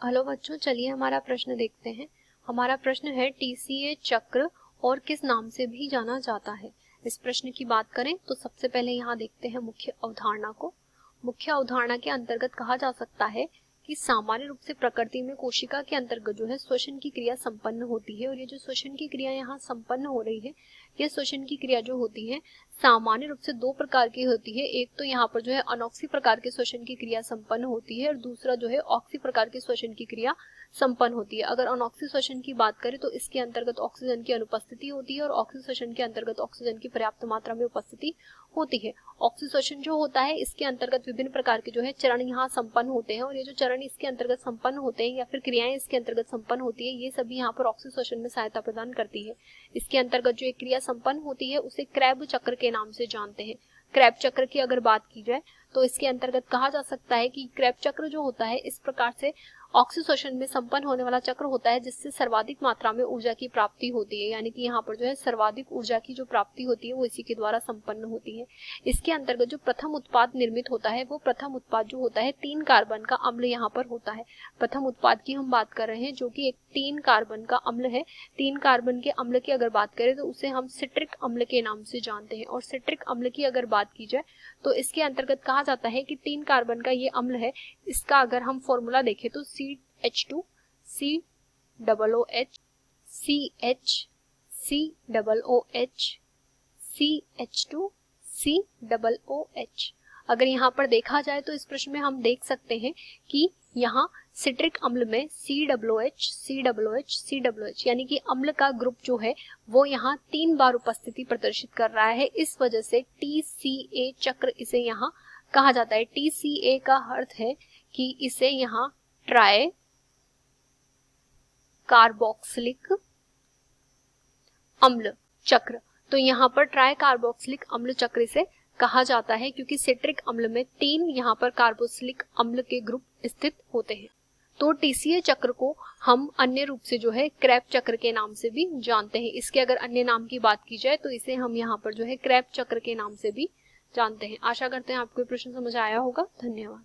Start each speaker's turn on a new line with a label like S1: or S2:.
S1: Hello बच्चों, चलिए हमारा प्रश्न देखते हैं। हमारा प्रश्न है टीसीए चक्र और किस नाम से भी जाना जाता है। इस प्रश्न की बात करें तो सबसे पहले यहाँ देखते हैं मुख्य अवधारणा को। मुख्य अवधारणा के अंतर्गत कहा जा सकता है कि सामान्य रूप से प्रकृति में कोशिका के अंतर्गत जो है श्वसन की क्रिया संपन्न होती है। और ये जो श्वसन की क्रिया यहाँ संपन्न हो रही है, यह श्वसन की क्रिया जो होती है सामान्य रूप से दो प्रकार की होती है। एक तो यहाँ पर जो है अनॉक्सी प्रकार के श्वसन की क्रिया संपन्न होती है और दूसरा जो है ऑक्सी प्रकार के श्वसन की क्रिया संपन्न होती है। अगर अनॉक्सी श्वसन की बात करें तो इसके अंतर्गत ऑक्सीजन की अनुपस्थिति होती है और ऑक्सी श्वसन के अंतर्गत ऑक्सीजन की पर्याप्त मात्रा में उपस्थिति होती है। ऑक्सी श्वसन जो होता है इसके अंतर्गत विभिन्न प्रकार के जो है चरण यहाँ संपन्न होते हैं और ये जो चरण इसके अंतर्गत संपन्न होते हैं या फिर क्रियाएं इसके अंतर्गत संपन्न होती है, ये सभी यहाँ पर ऑक्सी श्वसन में सहायता प्रदान करती है। इसके अंतर्गत जो एक क्रिया संपन्न होती है उसे क्रैब चक्र के नाम से जानते हैं। क्रैब चक्र की अगर बात की जाए तो इसके अंतर्गत कहा जा सकता है कि क्रैब चक्र जो होता है इस प्रकार से ऑक्सी श्वसन में संपन्न होने वाला चक्र होता है जिससे सर्वाधिक मात्रा में ऊर्जा की प्राप्ति होती है। यानी कि यहाँ पर जो है सर्वाधिक ऊर्जा की जो प्राप्ति होती है वो इसी के द्वारा संपन्न होती है। इसके अंतर्गत जो प्रथम उत्पाद निर्मित होता है वो प्रथम उत्पाद जो होता है 3 कार्बन का अम्ल यहाँ पर होता है। प्रथम उत्पाद की हम बात कर रहे हैं जो कि एक 3 कार्बन का अम्ल है। 3 कार्बन के अम्ल की अगर बात करें तो उसे हम सिट्रिक अम्ल के नाम से जानते हैं। और सिट्रिक अम्ल की अगर बात की जाए तो इसके अंतर्गत कहा जाता है कि 3 कार्बन का ये अम्ल है, इसका अगर हम फॉर्मूला देखें तो CH2 COOH CH COOH CH2 COOH। अगर यहाँ पर देखा जाए तो इस प्रश्न में हम देख सकते हैं कि यहाँ सिट्रिक अम्ल में COOH COOH COOH यानी कि अम्ल का ग्रुप जो है वो यहाँ 3 बार उपस्थिति प्रदर्शित कर रहा है। इस वजह से TCA चक्र इसे यहाँ कहा जाता है। TCA का अर्थ है कि इसे यहाँ ट्राई कार्बोक्सिलिक अम्ल चक्र, तो यहाँ पर ट्राई कार्बोक्सिलिक अम्ल चक्र से कहा जाता है क्योंकि सिट्रिक अम्ल में 3 यहाँ पर कार्बोक्सिलिक अम्ल के ग्रुप स्थित होते हैं। तो टीसीए चक्र को हम अन्य रूप से जो है क्रैब चक्र के नाम से भी जानते हैं। इसके अगर अन्य नाम की बात की जाए तो इसे हम यहाँ पर जो है क्रैब चक्र के नाम से भी जानते हैं। आशा करते हैं आपको प्रश्न समझ आया होगा। धन्यवाद।